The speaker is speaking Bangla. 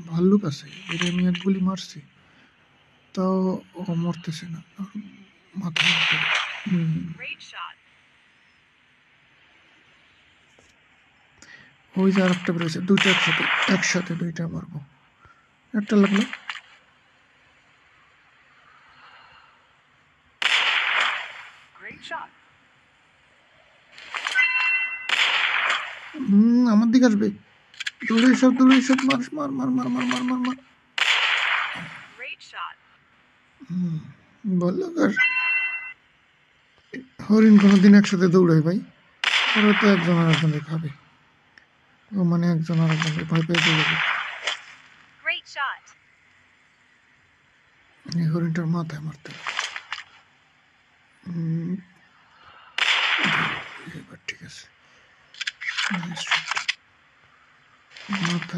ভাল্লুক আছে, এর আমি এক গুলি মারছি, তাও ও মরতেছে না, মাথা মারতে। ওই যে আর একটা বেরোছে, দুইটা একসাথে দুইটা মারবো। একটা লাগলো, আমার দিকে আসবে। দৌড়ে সব মার মার মার মার মার মার মার মার। বললো আর হরিণ কোনোদিন একসাথে দৌড়ায় ভাই, ওরা তো একজন আর একজনের খাবে, ও মানে একজন আর একজনের ভয় পেয়ে দৌড়াবে। এই হরিণটার মাথায় মারতে হবে। এবার ঠিক আছে, মাথা